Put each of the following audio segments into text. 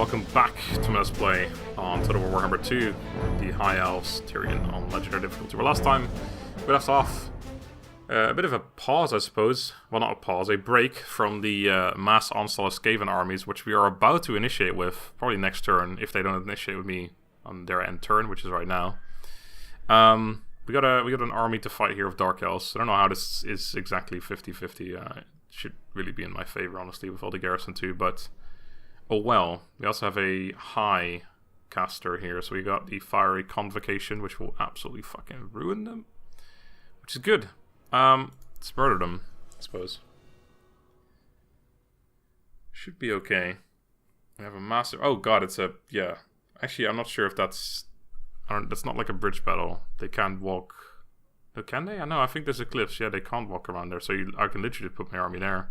welcome back to my Let's Play on Total War Warhammer 2, the High Elves, Tyrion on Legendary difficulty. Well, last time we left off a bit of a pause, I suppose. Well, not a pause, a break from the mass onslaught of Skaven armies, which we are about to initiate with, probably next turn, if they don't initiate with me on their end turn, which is right now. We got an army to fight here of Dark Elves. I don't know how this is exactly 50-50. It should really be in my favor, honestly, with all the garrison too, but oh well. We also have a high caster here, so we got the fiery convocation, which will absolutely fucking ruin them, which is good. Let's murder them, I suppose. Should be okay. We have a massive... Oh god, it's a... Yeah. Actually, I'm not sure if that's... That's not like a bridge battle. They can't walk... Oh, can they? I know, I think there's a cliffs. Yeah, they can't walk around there, so I can literally put my army there.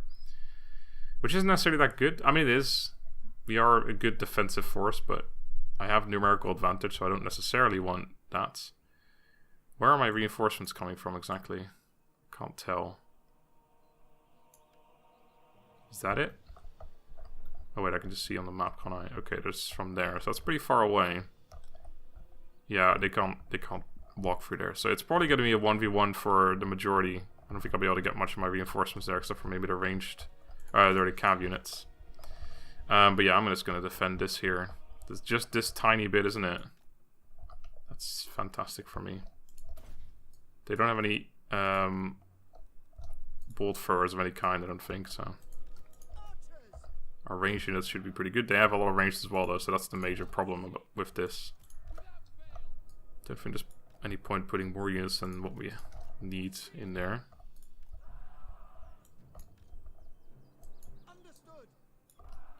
Which isn't necessarily that good. I mean, it is. We are a good defensive force, but I have numerical advantage, so I don't necessarily want that. Where are my reinforcements coming from exactly? Can't tell. Is that it? Oh wait, I can just see on the map, can't I? Okay, there's from there, so that's pretty far away. Yeah, they can't walk through there, so it's probably going to be a 1v1 for the majority. I don't think I'll be able to get much of my reinforcements there, except for maybe the ranged, they're the cav units. But yeah, I'm just going to defend this here. There's just this tiny bit, isn't it? That's fantastic for me. They don't have any bolt throwers of any kind, I don't think, so. Our ranged units should be pretty good. They have a lot of range as well, though, so that's the major problem with this. Don't think there's any point putting more units than what we need in there.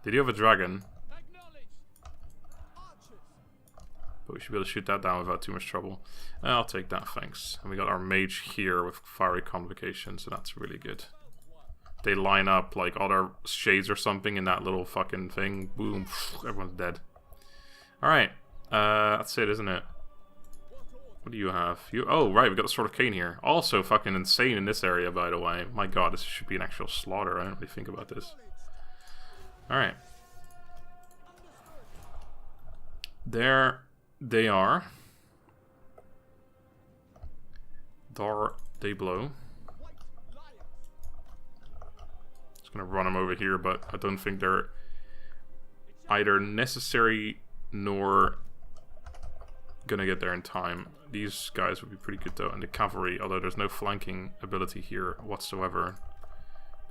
Did you have a dragon? But we should be able to shoot that down without too much trouble. I'll take that, thanks. And we got our mage here with fiery convocation, so that's really good. They line up like other shades or something in that little fucking thing. Boom, everyone's dead. Alright, that's it, isn't it? What do you have? Oh, right, we got the Sword of Cain here. Also fucking insane in this area, by the way. My god, this should be an actual slaughter. I don't really think about this. Alright. There they are. There they blow. Just gonna run them over here, but I don't think they're either necessary nor gonna get there in time. These guys would be pretty good though, and the cavalry, although there's no flanking ability here whatsoever.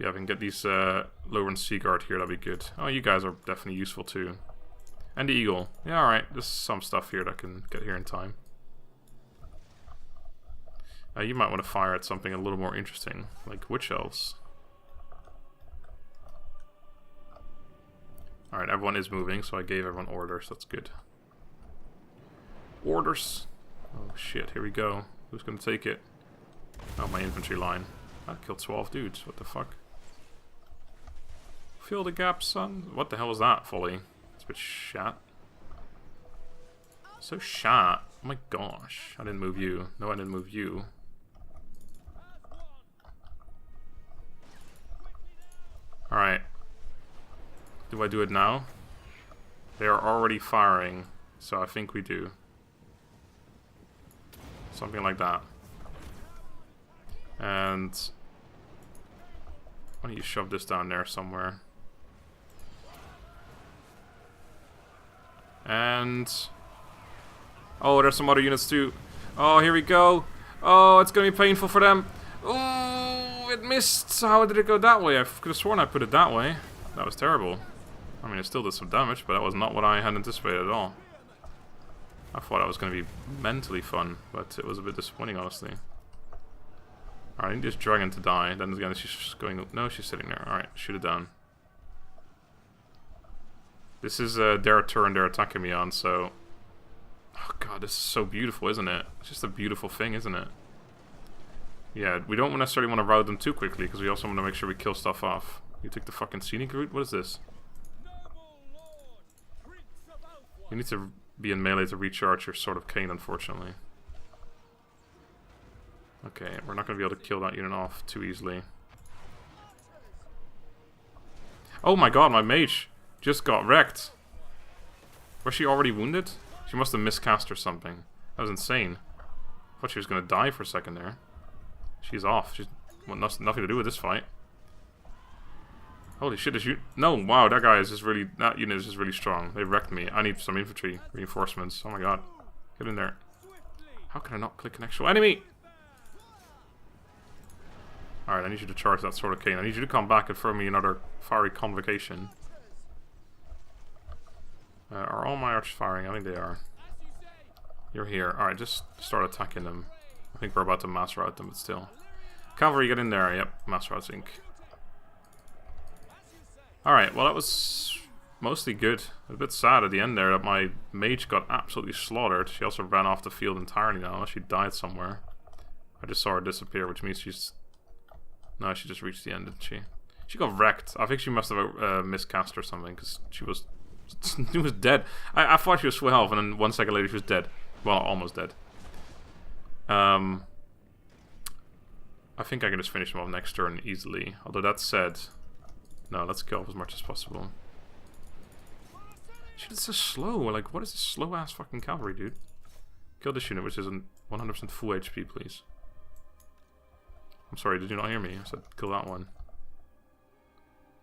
Yeah, if I can get these Lothern Sea Guard here, that'd be good. Oh, you guys are definitely useful too. And the Eagle. Yeah, alright, there's some stuff here that can get here in time. You might want to fire at something a little more interesting, like Witch Elves. Alright, everyone is moving, so I gave everyone orders, that's good. Orders! Oh shit, here we go. Who's gonna take it? Oh, my infantry line. I killed 12 dudes, what the fuck? Fill the gap, son. What the hell was that, Folly? It's a bit shat. So shat. Oh my gosh. I didn't move you. No, I didn't move you. Alright. Do I do it now? They are already firing, so I think we do. Something like that. And why don't you shove this down there somewhere? And oh, there's some other units too. Oh, here we go. Oh, it's gonna be painful for them. Oh, it missed. How did it go that way? I could have sworn I put it that way. That was terrible. I mean, it still did some damage, but that was not what I had anticipated at all. I thought that was gonna be mentally fun, but it was a bit disappointing, honestly. Alright, I need this dragon to die. Then again, she's just going... No, she's sitting there. Alright, shoot it down. This is their turn they're attacking me on, so... Oh god, this is so beautiful, isn't it? It's just a beautiful thing, isn't it? Yeah, we don't necessarily want to rout them too quickly, because we also want to make sure we kill stuff off. You take the fucking scenic route? What is this? You need to be in melee to recharge your Sword of Cain, unfortunately. Okay, we're not going to be able to kill that unit off too easily. Oh my god, my mage just got wrecked. Was she already wounded? She must have miscast or something. That was insane. I thought she was gonna die for a second there. She's off. She's nothing to do with this fight. Holy shit, no, wow, that guy is just really... That unit is just really strong. They wrecked me. I need some infantry reinforcements. Oh my god. Get in there. How can I not click an actual enemy? Alright, I need you to charge that Sword of Cain. I need you to come back and throw me another fiery convocation. Are all my archers firing? I think they are. You're here. Alright, just start attacking them. I think we're about to mass rout them, but still. Cavalry, get in there. Yep, mass rout sync. Alright, well that was mostly good. A bit sad at the end there that my mage got absolutely slaughtered. She also ran off the field entirely now. She died somewhere. I just saw her disappear, which means she's... No, she just reached the end, didn't she? She got wrecked. I think she must have miscast or something, because she was... she was dead. I thought she was 12, and then 1 second later she was dead. Well, almost dead. I think I can just finish him off next turn easily. Although that said... No, let's go as much as possible. Shit, it's so slow. Like, what is this slow-ass fucking cavalry, dude? Kill this unit, which isn't 100% full HP, please. I'm sorry, did you not hear me? I said kill that one.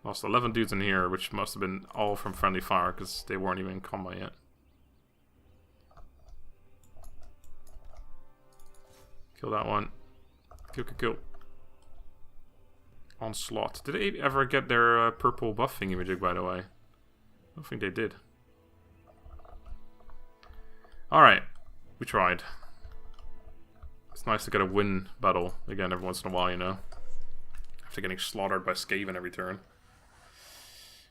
Lost 11 dudes in here, which must have been all from friendly fire, because they weren't even in combat yet. Kill that one. Kill, kill, kill. Onslaught. Did they ever get their purple buff thingy-majig, by the way? I don't think they did. Alright. We tried. It's nice to get a win battle again every once in a while, you know. After getting slaughtered by Skaven every turn.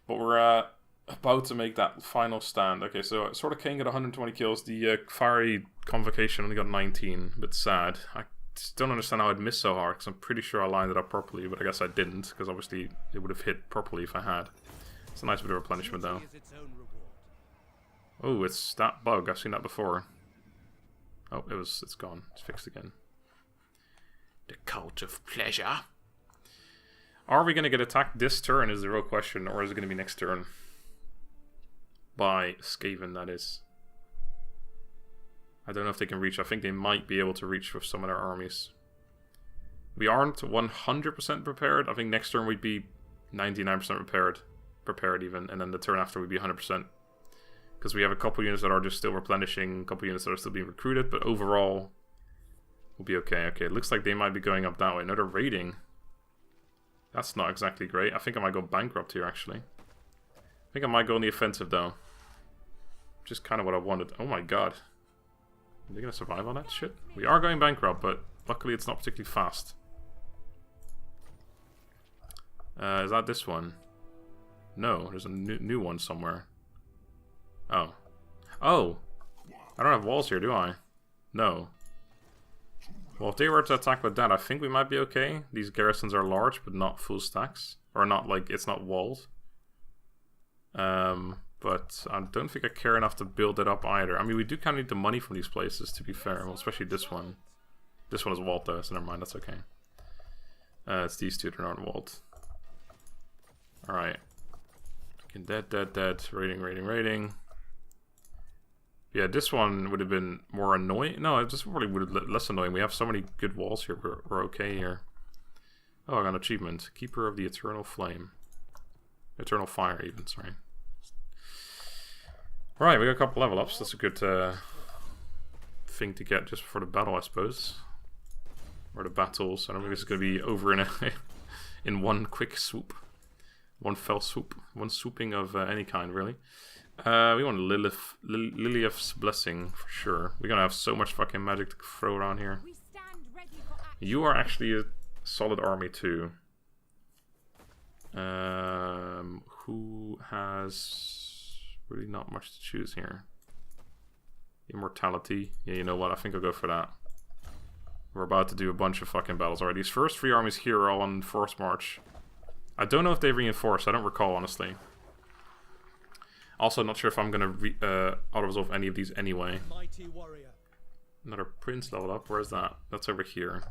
But we're about to make that final stand. Okay, so Sword of Cain got 120 kills. The Fiery Convocation only got 19. A bit sad. I just don't understand how I'd miss so hard, because I'm pretty sure I lined it up properly, but I guess I didn't, because obviously it would have hit properly if I had. It's a nice bit of replenishment though. Oh, it's that bug. I've seen that before. Oh, it's gone. It's fixed again. The cult of pleasure. Are we going to get attacked this turn is the real question, or is it going to be next turn? By Skaven, that is. I don't know if they can reach. I think they might be able to reach with some of their armies. We aren't 100% prepared. I think next turn we'd be 99% prepared even, and then the turn after we'd be 100%. Because we have a couple units that are just still replenishing, a couple units that are still being recruited, but overall we'll be okay. Okay, it looks like they might be going up that way. Another raiding. That's not exactly great. I think I might go bankrupt here, actually. I think I might go on the offensive, though. Which is kind of what I wanted. Oh my god. Are they going to survive on that shit? We are going bankrupt, but luckily it's not particularly fast. Is that this one? No, there's a new one somewhere. Oh. Oh! I don't have walls here, do I? No. Well, if they were to attack with that, I think we might be okay. These garrisons are large, but not full stacks. Or not, like, it's not walled. But I don't think I care enough to build it up either. I mean, we do kind of need the money from these places, to be fair. Well, especially this one. This one is walled, though, so never mind, that's okay. It's these two that aren't walled. Alright. Dead. Raiding. Yeah, this one would have been more annoying. No, this probably would have been less annoying. We have so many good walls here. We're okay here. Oh, I got an achievement. Keeper of the Eternal Flame. Eternal Fire, even, sorry. Right, we got a couple level ups. That's a good thing to get just before the battle, I suppose. Or the battles. I don't think it's going to be over in in one quick swoop. One fell swoop. One swooping of any kind, really. We want Lilith's Blessing, for sure. We're going to have so much fucking magic to throw around here. You are actually a solid army, too. Who has... really not much to choose here. Immortality. Yeah, you know what? I think I'll go for that. We're about to do a bunch of fucking battles. Alright, these first 3 armies here are all on forced march. I don't know if they've reinforced. I don't recall, honestly. Also, not sure if I'm going to auto-resolve any of these anyway. Another prince level up. Where's that? That's over here.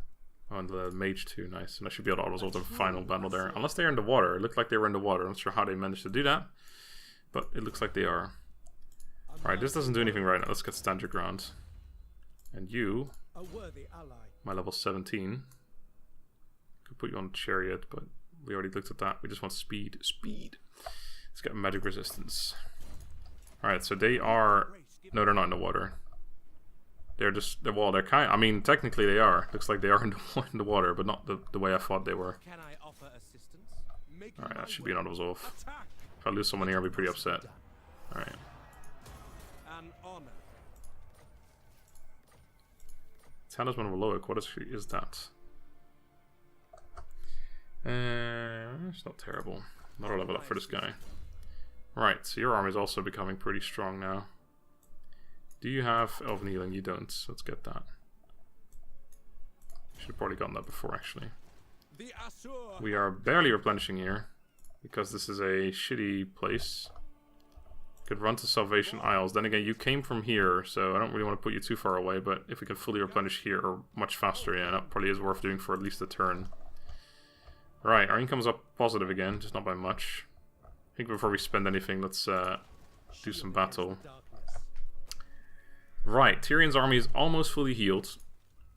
On the mage 2. Nice. And I should be able to auto-resolve the final battle there. Unless they're in the water. It looked like they were in the water. I'm not sure how they managed to do that. But it looks like they are. Alright, this doesn't do anything right now. Let's get stand your ground. And you, my level 17. Could put you on chariot, but we already looked at that. We just want speed. Speed! Let's get magic resistance. Alright, so they are... No, they're not in the water. They're just... Well, they're kind of... I mean, technically they are. Looks like they are in the water, but not the way I thought they were. Alright, that should be an auto-resolve. If I lose someone here, I'll be pretty upset. Alright. Talisman of Loic, what is that? It's not terrible. Not a level up for this guy. Right, so your army is also becoming pretty strong now. Do you have Elven Healing? You don't. Let's get that. Should have probably gotten that before, actually. We are barely replenishing here, because this is a shitty place. Could run to Salvation Isles. Then again, you came from here, so I don't really want to put you too far away, but if we can fully replenish here or much faster, yeah, that probably is worth doing for at least a turn. Right, our income's up positive again, just not by much. I think before we spend anything, let's do some battle. Right, Tyrion's army is almost fully healed.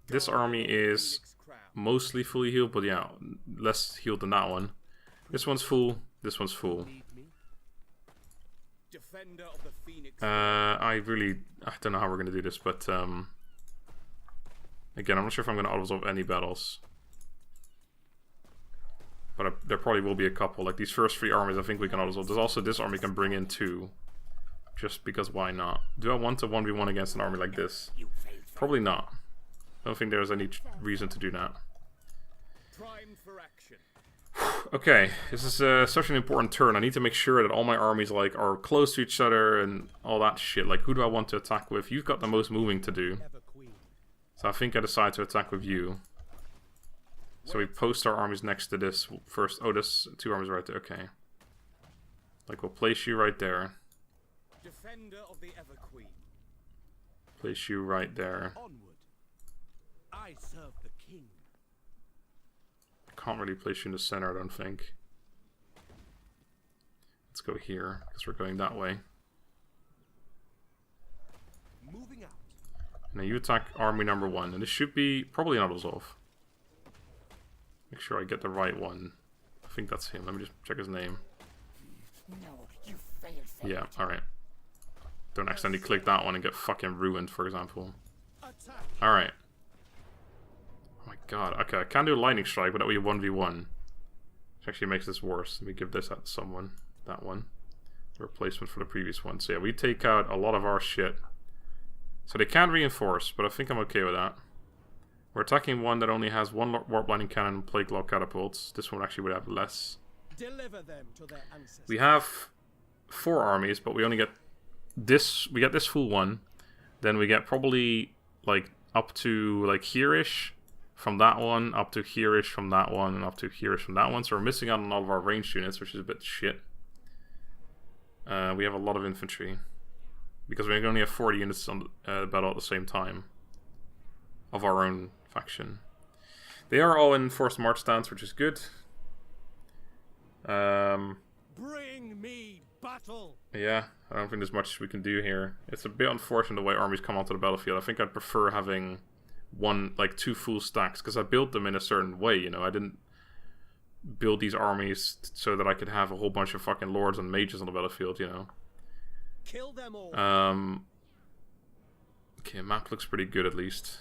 This army is mostly fully healed, but yeah, less healed than that one. This one's full, this one's full. I don't know how we're going to do this, but again, I'm not sure if I'm going to auto-resolve any battles. But there probably will be a couple. Like these first 3 armies, I think we can auto-resolve. There's also this army can bring in 2. Just because why not? Do I want to 1v1 against an army like this? Probably not. I don't think there's any reason to do that. Okay, this is such an important turn. I need to make sure that all my armies like are close to each other and all that shit. Like, who do I want to attack with? You've got the most moving to do. So I think I decide to attack with you. So we post our armies next to this first. Oh, this 2 armies right there. Okay. Like, we'll place you right there. Defender of the Ever Queen. Place you right there. Onward. I serve the king. Can't really place you in the center, I don't think. Let's go here, because we're going that way. Moving out. Now you attack army number 1, and this should be probably an auto-resolve. Make sure I get the right one. I think that's him. Let me just check his name. No, you failed. Yeah, alright. Don't accidentally click that one and get fucking ruined, for example. Alright. Oh my god. Okay, I can do a lightning strike, but that would be a 1v1. Which actually makes this worse. Let me give this out to someone. That one. Replacement for the previous one. So yeah, we take out a lot of our shit. So they can reinforce, but I think I'm okay with that. We're attacking one that only has 1 warp lightning cannon and plague law catapults. This one actually would have less. Deliver them to their ancestors. We have 4 armies, but we only get this. We get this full one. Then we get probably like up to like here-ish from that one, up to here-ish from that one, and up to here-ish from that one. So we're missing out on all of our ranged units, which is a bit shit. We have a lot of infantry because we only have 40 units on the battle at the same time of our own faction. They are all in forced march stance, which is good. Bring me battle. Yeah, I don't think there's much we can do here. It's a bit unfortunate the way armies come onto the battlefield. I think I'd prefer having 2 full stacks, because I built them in a certain way, you know. I didn't build these armies so that I could have a whole bunch of fucking lords and mages on the battlefield, you know. Kill them all. Okay, map looks pretty good at least.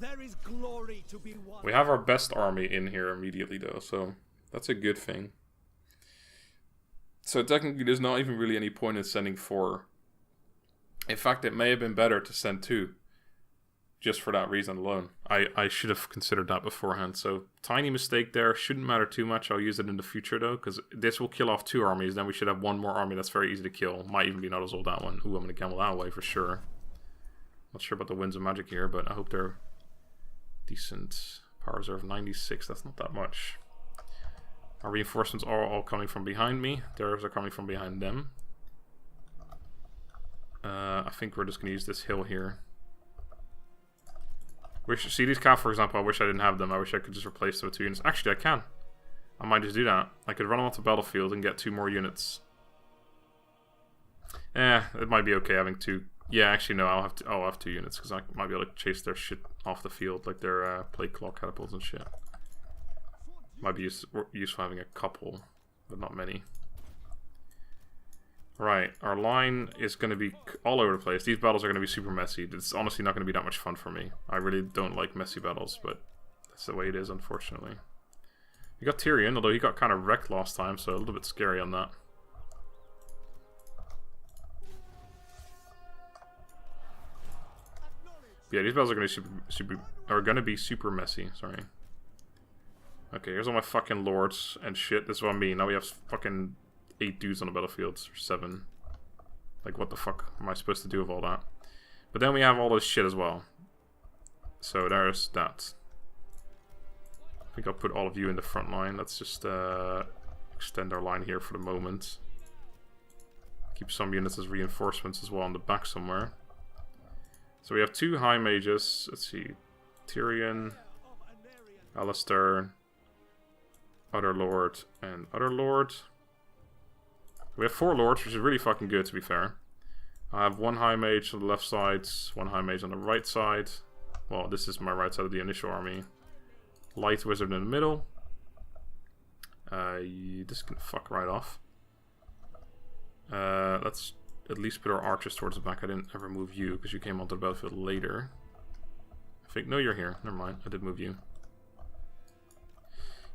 There is glory to be won. We have our best army in here immediately though, so that's a good thing. So technically there's not even really any point in sending 4. In fact, it may have been better to send 2. Just for that reason alone. I should have considered that beforehand. So, tiny mistake there. Shouldn't matter too much. I'll use it in the future though, because this will kill off 2 armies. Then we should have 1 more army that's very easy to kill. Might even be not as old that one. Ooh, I'm going to gamble that away for sure. Not sure about the winds of magic here, but I hope they're decent. Power reserve 96. That's not that much. Our reinforcements are all coming from behind me. Theirs are coming from behind them. I think we're just going to use this hill here. See these calf, for example, I wish I didn't have them. I wish I could just replace them with 2 units. Actually, I can. I might just do that. I could run them off the battlefield and get 2 more units. It might be okay having two. Yeah, actually no, I'll have 2 units because I might be able to chase their shit off the field, like their plate claw catapults and shit. Might be useful having a couple, but not many. Right, our line is going to be all over the place. These battles are going to be super messy. It's honestly not going to be that much fun for me. I really don't like messy battles, but that's the way it is, unfortunately. You got Tyrion, although he got kind of wrecked last time, so a little bit scary on that. Yeah, these battles are going to be super messy. Sorry. Okay, here's all my fucking lords and shit. This is what I mean. Now we have fucking 8 dudes on the battlefield, or 7. Like, what the fuck am I supposed to do with all that? But then we have all this shit as well. So there's that. I think I'll put all of you in the front line. Let's just extend our line here for the moment. Keep some units as reinforcements as well on the back somewhere. So we have 2 high mages. Let's see. Tyrion, Alistair, Other Lord, and Other Lord. We have 4 lords, which is really fucking good, to be fair. I have 1 high mage on the left side, 1 high mage on the right side. Well, this is my right side of the initial army. Light wizard in the middle. This can fuck right off. Let's at least put our archers towards the back. I didn't ever move you because you came onto the battlefield later. I think, no, you're here. Never mind. I did move you.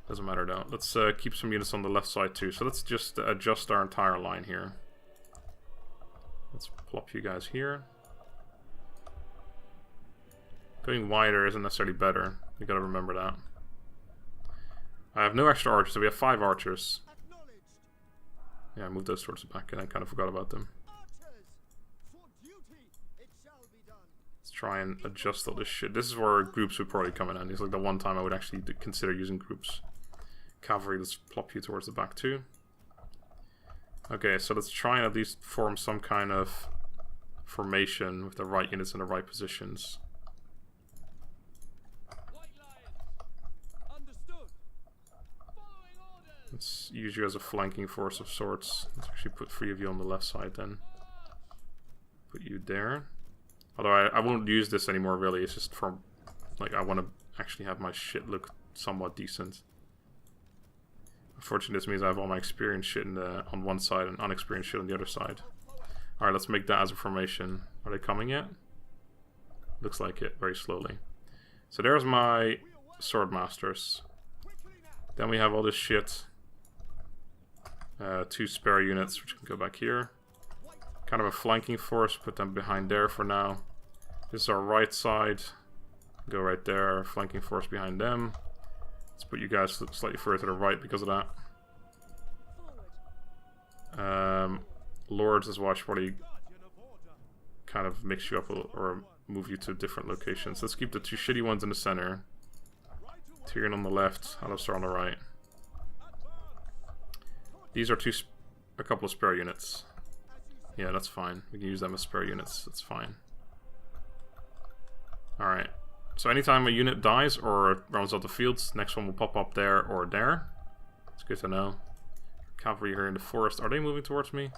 Doesn't matter though. Let's keep some units on the left side too. So let's just adjust our entire line here. Let's plop you guys here. Going wider isn't necessarily better. You gotta remember that. I have no extra archers, so we have 5 archers. Yeah, I moved those towards the back and I kind of forgot about them. Let's try and adjust all this shit. This is where groups would probably come in handy. It's like the one time I would actually consider using groups. Cavalry, let's plop you towards the back too. Okay, so let's try and at least form some kind of formation with the right units in the right positions. Let's use you as a flanking force of sorts. Let's actually put 3 of you on the left side then. Put you there. Although I won't use this anymore really, it's just from, like, I want to actually have my shit look somewhat decent. Unfortunately, this means I have all my experienced shit on one side and unexperienced shit on the other side. Alright, let's make that as a formation. Are they coming yet? Looks like it, very slowly. So there's my swordmasters. Then we have all this shit. 2 spare units, which can go back here. Kind of a flanking force, put them behind there for now. This is our right side. Go right there, flanking force behind them. Let's put you guys slightly further to the right because of that. Lords as well, I should probably kind of mix you up a little, or move you to different locations. Let's keep the 2 shitty ones in the center. Tyrion on the left, Alistair on the right. These are a couple of spare units. Yeah, that's fine. We can use them as spare units. That's fine. Alright. So anytime a unit dies or runs out the field, next one will pop up there or there. It's good to know. Cavalry here in the forest. Are they moving towards me?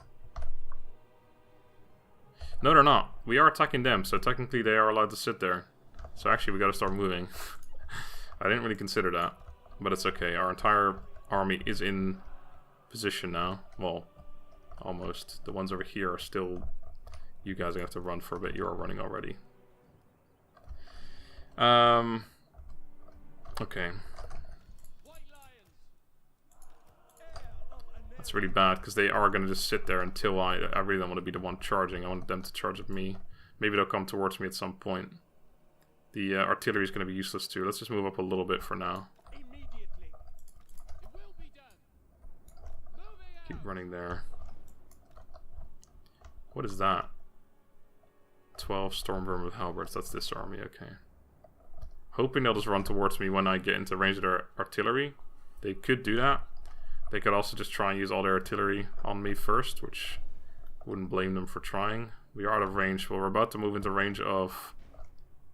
No, they're not. We are attacking them, so technically they are allowed to sit there. So actually we gotta start moving. I didn't really consider that. But it's okay. Our entire army is in position now. Well, almost. The ones over here are still... You guys are gonna have to run for a bit. You are running already. Okay. That's really bad, because they are going to just sit there until I really don't want to be the one charging. I want them to charge at me. Maybe they'll come towards me at some point. The artillery is going to be useless too. Let's just move up a little bit for now. Keep running there. What is that? 12 Stormvermin with halberds. That's this army, okay. Hoping they'll just run towards me when I get into range of their artillery. They could do that. They could also just try and use all their artillery on me first, which wouldn't blame them for trying. We are out of range, but we're about to move into range of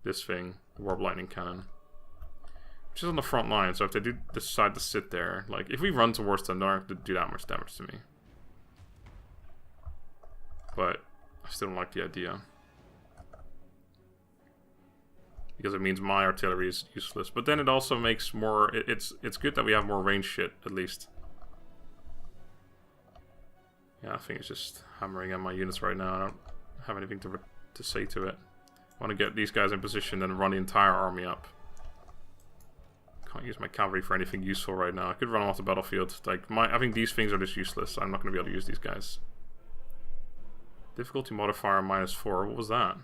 this thing, the Warp Lightning Cannon. Which is on the front line, so if they do decide to sit there, like, if we run towards them, they're not going to do that much damage to me. but I still don't like the idea. Because it means my artillery is useless. But then it also makes more... It's good that we have more range shit, at least. Yeah, I think it's just hammering at my units right now. I don't have anything to say to it. I want to get these guys in position and run the entire army up. Can't use my cavalry for anything useful right now. I could run them off the battlefield. Like, I think these things are just useless. I'm not going to be able to use these guys. Difficulty modifier -4. What was that?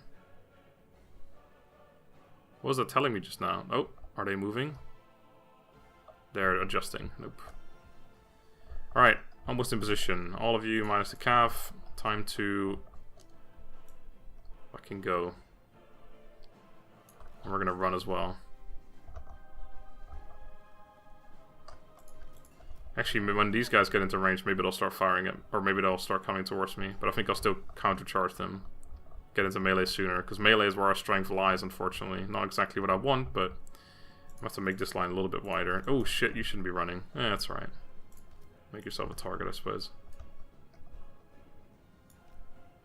What was that telling me just now? Oh, are they moving? They're adjusting. Nope. Alright, almost in position. All of you minus the cav. Time to fucking go. And we're gonna run as well. Actually, when these guys get into range, maybe they'll start firing it, or maybe they'll start coming towards me. But I think I'll still countercharge them. Get into melee sooner, because melee is where our strength lies, unfortunately. Not exactly what I want, but I have to make this line a little bit wider. Oh shit, you shouldn't be running. Eh, that's alright. Make yourself a target, I suppose.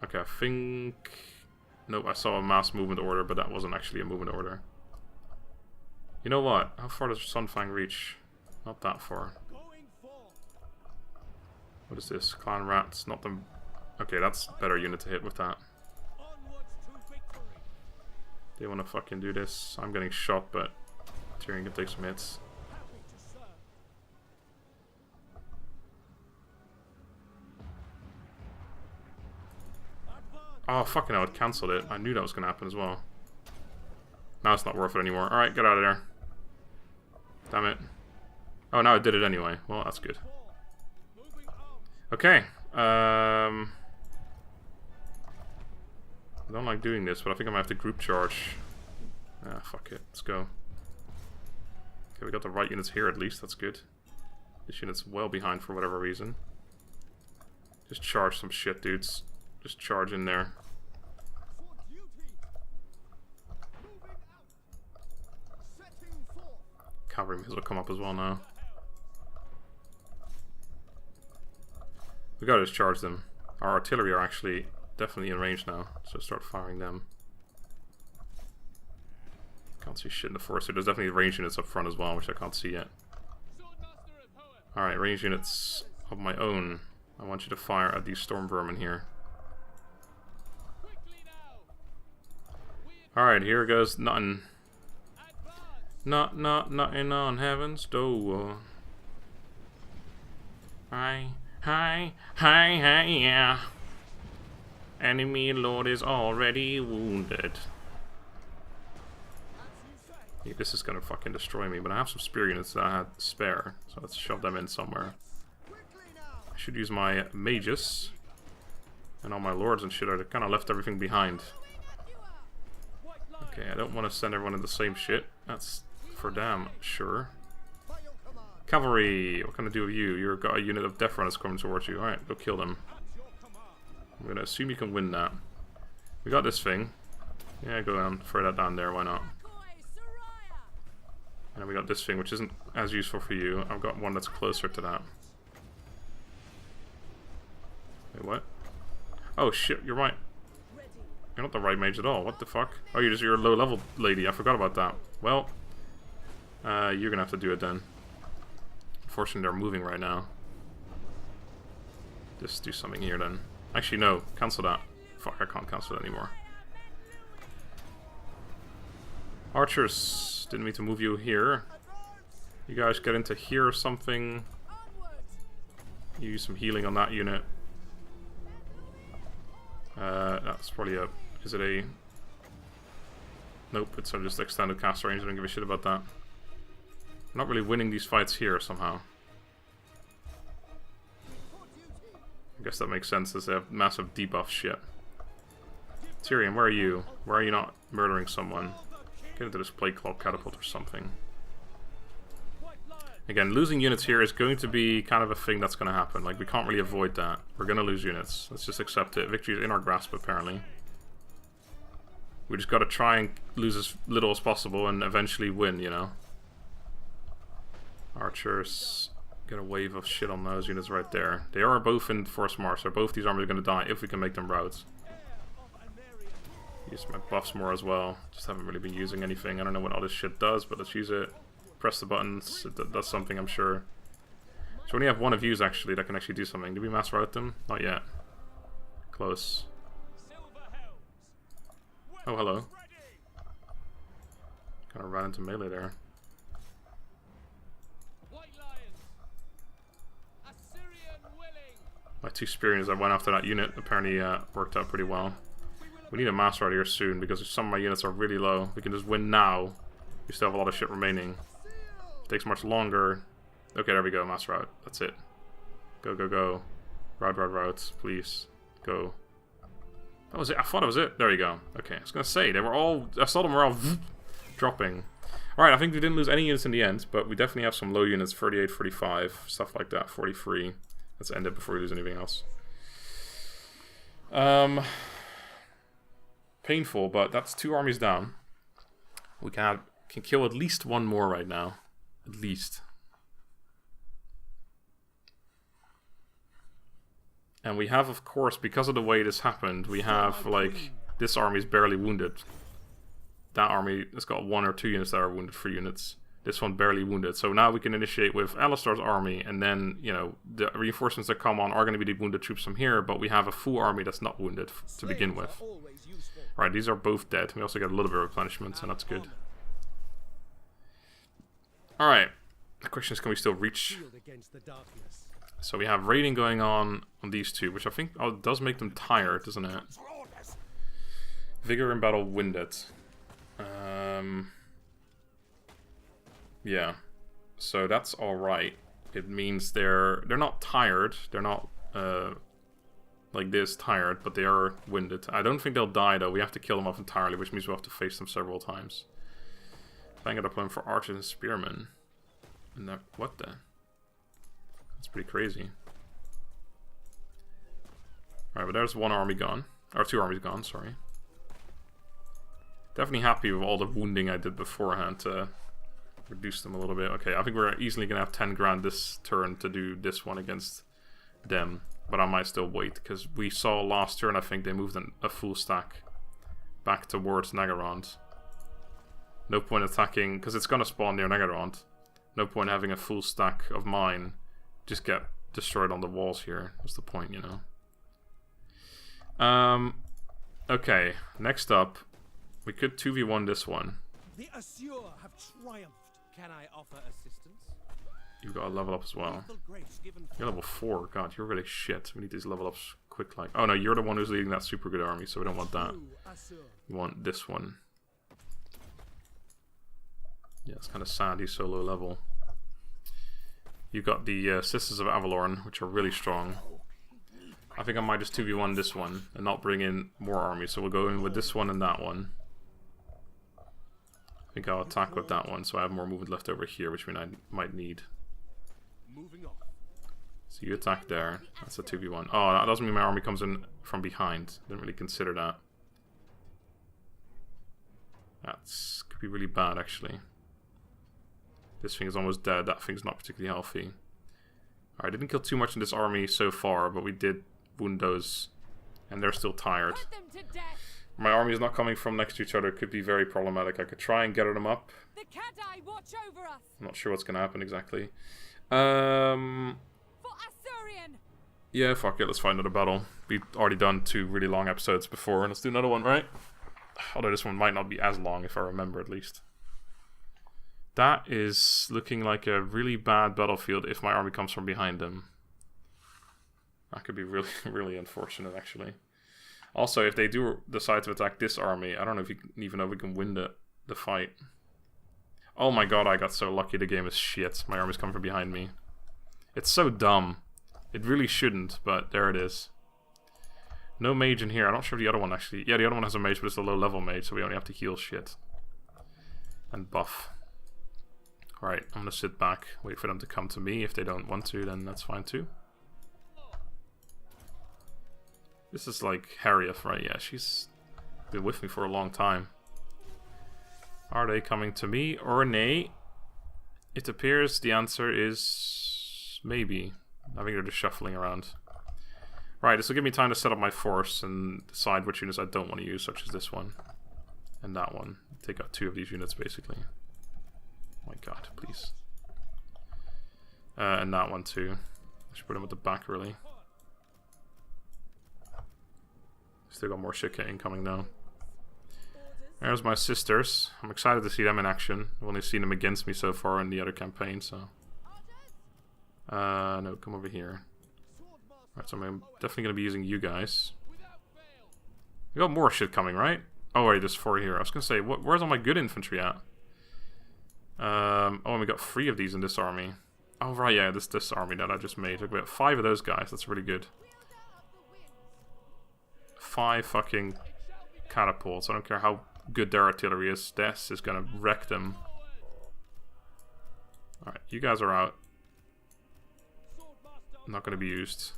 Okay, I think... Nope, I saw a mass movement order, but that wasn't actually a movement order. You know what? How far does Sunfang reach? Not that far. What is this? Clan Rats, not them. Okay, that's a better unit to hit with that. They want to fucking do this. I'm getting shot, but Tyrion can take some hits. Oh, fucking hell, it cancelled it. I knew that was going to happen as well. Now it's not worth it anymore. Alright, get out of there. Damn it. Oh, now it did it anyway. Well, that's good. Okay. I don't like doing this, but I think I might have to group charge. Ah, fuck it. Let's go. Okay, we got the right units here at least. That's good. This unit's well behind for whatever reason. Just charge some shit, dudes. Just charge in there. Cavalry may as well come up as well now. We gotta just charge them. Our artillery are actually definitely in range now, so start firing them. Can't see shit in the forest. There's definitely range units up front as well, which I can't see yet. Alright, range units of my own. I want you to fire at these storm vermin here. Alright, here goes nothing. Nothing on heaven's door. Hi, yeah. Enemy lord is already wounded. Yeah, this is gonna fucking destroy me, but I have some spear units that I had spare, so let's shove them in somewhere. I should use my mages. And all my lords and shit, I kind of left everything behind. Okay, I don't want to send everyone in the same shit. That's for damn sure. Cavalry, what can I do with you? You've got a unit of death runners coming towards you. Alright, go kill them. I'm gonna assume you can win that. We got this thing. Yeah, go down, throw that down there, why not? And we got this thing, which isn't as useful for you. I've got one that's closer to that. Wait, what? Oh shit, you're right. You're not the right mage at all. What the fuck? Oh, you're a low level lady. I forgot about that. Well, you're gonna have to do it then. Unfortunately, they're moving right now. Just do something here then. Actually, no. Cancel that. Fuck, I can't cancel it anymore. Archers. Didn't mean to move you here. You guys get into here or something. Use some healing on that unit. That's probably a... Is it a... Nope, it's just extended cast range. I don't give a shit about that. I'm not really winning these fights here somehow. I guess that makes sense as they have massive debuff shit. Tyrion, where are you? Why are you not murdering someone? Get into this plague claw catapult or something. Again, losing units here is going to be kind of a thing that's going to happen. Like, we can't really avoid that. We're going to lose units. Let's just accept it. Victory is in our grasp, apparently. We just got to try and lose as little as possible and eventually win, you know. Archers. Get a wave of shit on those units right there. They are both in force march, so both these armies are going to die if we can make them routes. Use my buffs more as well. Just haven't really been using anything. I don't know what all this shit does, but let's use it. Press the buttons. It does something, I'm sure. So we only have one of yous actually that can actually do something. Did we mass route them? Not yet. Close. Oh, hello. Kind of ran into melee there. My 2 Spurians that went after that unit apparently worked out pretty well. We need a mass route here soon because some of my units are really low. We can just win now. We still have a lot of shit remaining. Takes much longer. Okay, there we go, mass route. That's it. Go, go, go. Route, please. Go. That was it. I thought that was it. There you go. Okay, I was gonna say, they were all... I saw them were all dropping. Alright, I think we didn't lose any units in the end, but we definitely have some low units. 38, 45, stuff like that. 43. Let's end it before we lose anything else. Painful, but that's 2 armies down. We can kill at least one more right now. At least. And we have, of course, because of the way this happened, we have, like, this army's barely wounded. That army has got 1 or 2 units that are wounded, 3 units. This one barely wounded. So now we can initiate with Alistar's army, and then, you know, the reinforcements that come on are going to be the wounded troops from here, but we have a full army that's not wounded to begin with. Right, these are both dead. We also get a little bit of replenishment, so that's good. Alright. The question is, can we still reach? So we have raiding going on these 2, which I think does make them tired, doesn't it? Vigor in battle winded. Yeah. So that's alright. It means they're not tired. They're not like this tired, but they are winded. I don't think they'll die though. We have to kill them off entirely, which means we'll have to face them several times. I got a plan for archers and spearmen. And that, what the? That's pretty crazy. Alright, but there's 1 army gone. Or 2 armies gone, sorry. Definitely happy with all the wounding I did beforehand to reduce them a little bit. Okay, I think we're easily going to have 10 grand this turn to do this one against them. But I might still wait, because we saw last turn, I think they moved a full stack back towards Nagarond. No point attacking, because it's going to spawn near Nagarond. No point having a full stack of mine just get destroyed on the walls here. That's the point, you know. Okay, next up, we could 2v1 this one. The Assure have triumphed. Can I offer assistance? You've got a level up as well. You're level 4. God, you're really shit. We need these level ups quick like. Oh no, you're the one who's leading that super good army, so we don't want that. We want this one. Yeah, it's kind of sad he's so low level. You've got the Sisters of Avalorn, which are really strong. I think I might just 2v1 this one and not bring in more armies. So we'll go in with this one and that one. I think I'll attack with that one, so I have more movement left over here, which I might need. So you attack there. That's a 2v1. Oh, that doesn't mean my army comes in from behind. Didn't really consider that. That's could be really bad, actually. This thing is almost dead. That thing's not particularly healthy. Alright, didn't kill too much in this army so far, but we did wound those. And they're still tired. My army is not coming from next to each other. It could be very problematic. I could try and gather them up. The Kadai watch over us. I'm not sure what's going to happen exactly. For Asurian. Yeah, fuck it. Let's find another battle. We've already done 2 really long episodes before. Let's do another one, right? Although this one might not be as long, if I remember at least. That is looking like a really bad battlefield if my army comes from behind them. That could be really, really unfortunate, actually. Also, if they do decide to attack this army, I don't know if you even know if we can win the fight. Oh my god, I got so lucky. The game is shit. My army's coming from behind me. It's so dumb. It really shouldn't, but there it is. No mage in here. I'm not sure if the other one actually... Yeah, the other one has a mage, but it's a low level mage, so we only have to heal shit. And buff. Alright, I'm gonna sit back, wait for them to come to me. If they don't want to, then that's fine too. This is like Harriet, right? Yeah, she's been with me for a long time. Are they coming to me or nay? It appears the answer is Maybe. I think they're just shuffling around. Right, this will give me time to set up my force and decide which units I don't want to use, such as this one. And that one. Take out 2 of these units, basically. Oh my god, please. And that one too. I should put them at the back, really. Still got more shit incoming now. There's my sisters. I'm excited to see them in action. I've only seen them against me so far in the other campaign, so... no, come over here. Right, so I'm definitely going to be using you guys. We got more shit coming, right? Oh wait, there's 4 here. I was going to say, where's all my good infantry at? Oh, and we got 3 of these in this army. Oh right, yeah, this army that I just made. We got 5 of those guys. That's really good. 5 fucking catapults. I don't care how good their artillery is. This is gonna wreck them. Alright, you guys are out. Not gonna be used.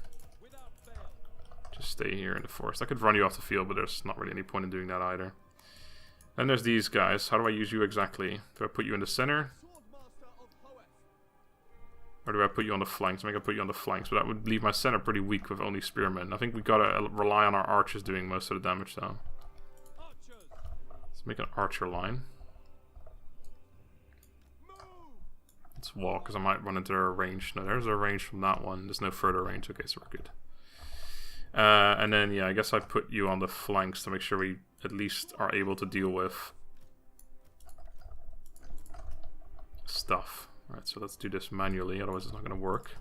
Just stay here in the forest. I could run you off the field, but there's not really any point in doing that either. Then there's these guys. How do I use you exactly? Do I put you in the center? Or do I put you on the flanks? I think I put you on the flanks, but that would leave my center pretty weak with only spearmen. I think we gotta rely on our archers doing most of the damage though. Let's make an archer line. Let's walk, because I might run into their range. No, there's a range from that one. There's no further range. Okay, so we're good. And then, yeah, I guess I put you on the flanks to make sure we at least are able to deal with stuff. Alright, so let's do this manually, otherwise it's not going to work.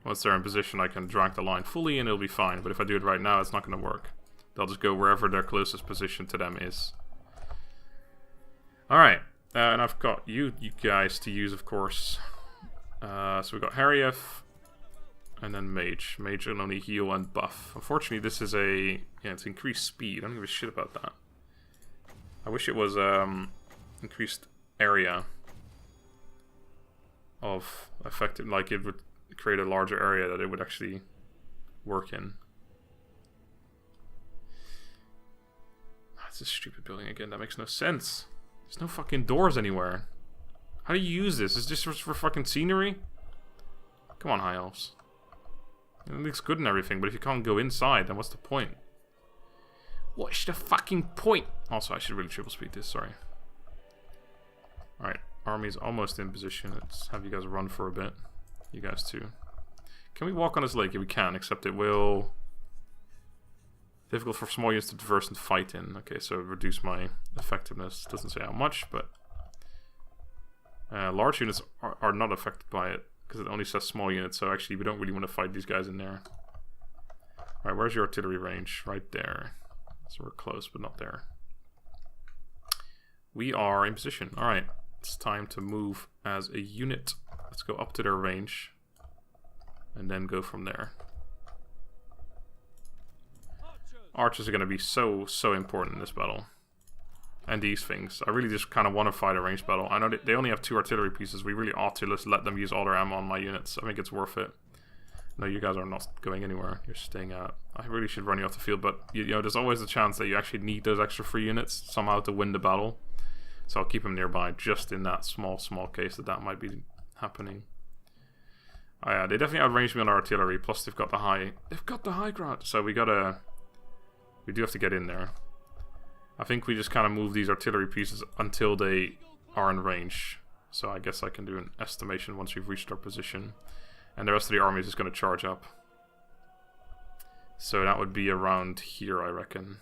Once they're in position, I can drag the line fully and it'll be fine. But if I do it right now, it's not going to work. They'll just go wherever their closest position to them is. Alright, and I've got you guys to use, of course. So we've got Harrieth, and then Mage. Mage will only heal and buff. Unfortunately, this is it's increased speed. I don't give a shit about that. I wish it was increased area of effective, like it would create a larger area that it would actually work in. That's a stupid building again. That makes no sense. There's no fucking doors anywhere. How do you use this? Is this just for fucking scenery? Come on, High Elves. It looks good and everything, but if you can't go inside, then what's the point? What's the fucking point? Also, I should really triple speed this, sorry. Alright, army's almost in position. Let's have you guys run for a bit. You guys too. Can we walk on this lake? Yeah, we can, except it will... Difficult for small units to traverse and fight in. Okay, so reduce my effectiveness. Doesn't say how much, but... large units are not affected by it, because it only says small units, so actually we don't really want to fight these guys in there. Alright, where's your artillery range? Right there. So we're close, but not there. We are in position. Alright, it's time to move as a unit. Let's go up to their range, and then go from there. Archers are going to be so important in this battle. And these things. I really just kind of want to fight a ranged battle. I know they only have 2 artillery pieces. We really ought to just let them use all their ammo on my units. I think it's worth it. No, you guys are not going anywhere. You're staying out. I really should run you off the field, but you know, there's always a chance that you actually need those extra 3 units somehow to win the battle. So I'll keep them nearby, just in that small case that might be happening. Oh yeah, they definitely outranged me on our artillery. Plus they've got the high ground. So we do have to get in there. I think we just kind of move these artillery pieces until they are in range. So I guess I can do an estimation once we've reached our position. And the rest of the army is just going to charge up. So that would be around here, I reckon.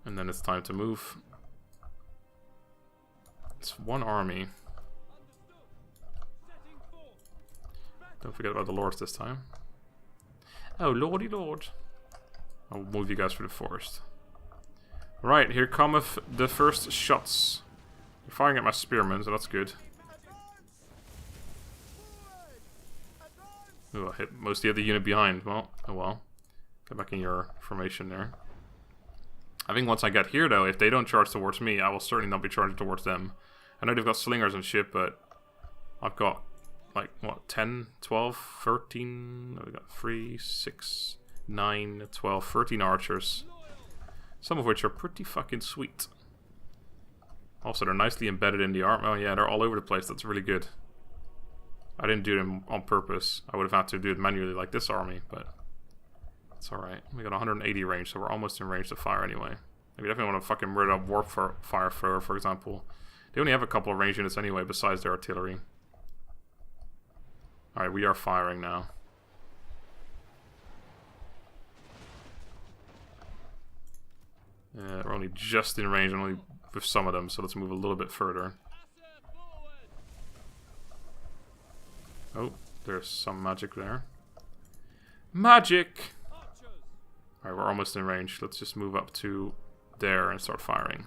And then it's time to move. It's one army. Don't forget about the lords this time. Oh, lordy lord. I'll move you guys through the forest. Right, here cometh the first shots. You're firing at my spearmen, so that's good. Ooh, I hit most of the other unit behind. Well, oh well. Get back in your formation there. I think once I get here, though, if they don't charge towards me, I will certainly not be charging towards them. I know they've got slingers and shit, but I've got, like, what, 10, 12, 13? We've got 3, 6, 9, 12, 13 archers. Some of which are pretty fucking sweet. Also, they're nicely embedded in the armor. Oh yeah, they're all over the place. That's really good. I didn't do them on purpose. I would have had to do it manually like this army, but it's alright. We got 180 range, so we're almost in range to fire anyway. We definitely want to fucking murder up warp fire thrower, for example. They only have a couple of range units anyway, besides their artillery. Alright, we are firing now. We're only just in range, only with some of them, so let's move a little bit further. Oh, there's some magic there. Magic! Alright, we're almost in range. Let's just move up to there and start firing.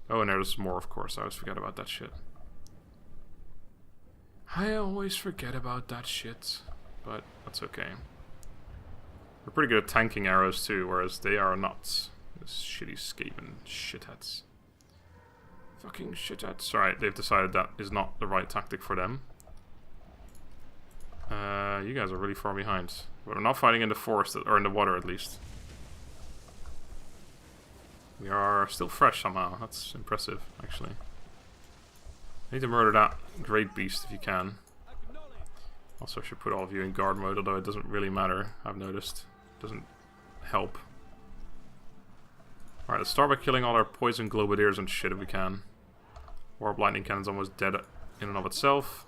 Oh, and there's more, of course. I always forget about that shit. I always forget about that shit. But that's okay. We're pretty good at tanking arrows too, whereas they are not. This shitty Skaven shitheads. Fucking shitheads. Alright, they've decided that is not the right tactic for them. You guys are really far behind. We're not fighting in the forest, or in the water at least. We are still fresh somehow. That's impressive, actually. Need to murder that great beast if you can. Also, I should put all of you in guard mode, although it doesn't really matter, I've noticed. It doesn't help. Alright, let's start by killing all our poison globadiers and shit if we can. Warp lightning cannon's almost dead in and of itself.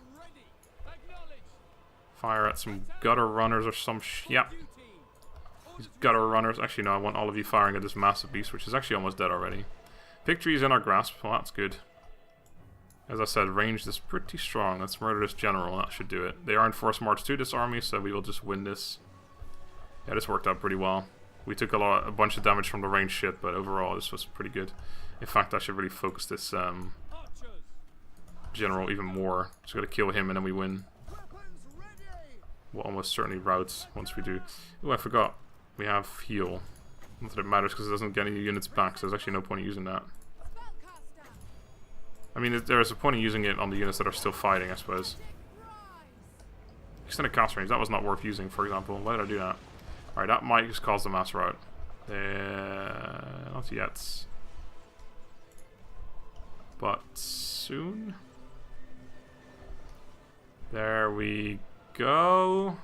Fire at some gutter runners or some yep. These gutter runners. Actually, no, I want all of you firing at this massive beast, which is actually almost dead already. Victory is in our grasp. Well, that's good. As I said, ranged is pretty strong. Let's murder this general. That should do it. They are in force march to this army, so we will just win this. Yeah, this worked out pretty well. We took a bunch of damage from the range shit, but overall this was pretty good. In fact, I should really focus this general even more. Just gotta kill him and then we win. We'll almost certainly rout once we do. Oh, I forgot. We have heal. Not that it matters because it doesn't get any units back, so there's actually no point in using that. I mean, there's a point in using it on the units that are still fighting, I suppose. Extended cast range, that was not worth using, for example. Why did I do that? Alright, that might just cause the mass rout. Not yet. But soon. There we go.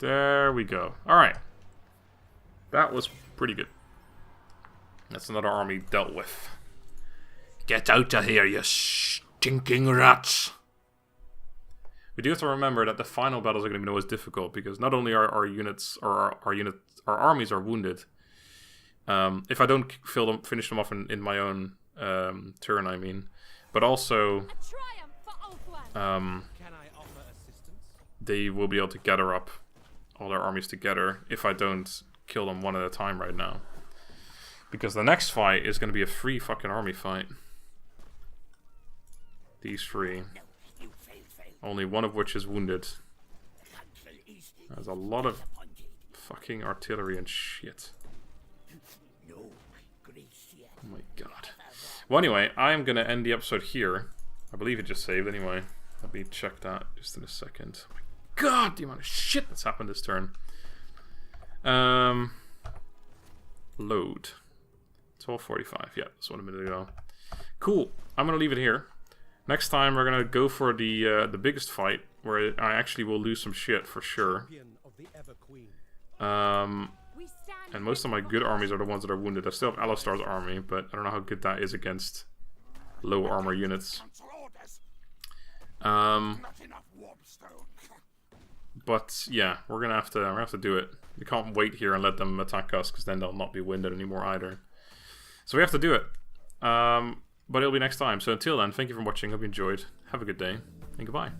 There we go. Alright. That was pretty good. That's another army dealt with. Get out of here, you stinking rats! We do have to remember that the final battles are going to be the most difficult because not only are our units or our armies are wounded. If I don't finish them off in my own turn, I mean, but also they will be able to gather up all their armies together if I don't kill them one at a time right now. Because the next fight is going to be a free fucking army fight. These three. Only one of which is wounded. There's a lot of fucking artillery and shit. Oh my god. Well, anyway, I am going to end the episode here. I believe it just saved anyway. Let me check that just in a second. Oh my god, the amount of shit that's happened this turn. Load. 12:45. Yeah, that's 1 minute ago. Cool. I'm going to leave it here. Next time we're gonna go for the biggest fight, where I actually will lose some shit for sure. And most of my good armies are the ones that are wounded. I still have Alistar's army, but I don't know how good that is against low armor units. But yeah, we're gonna have to do it. We can't wait here and let them attack us, because then they'll not be winded anymore either. So we have to do it. But it'll be next time. So until then, thank you for watching. Hope you enjoyed. Have a good day, and goodbye.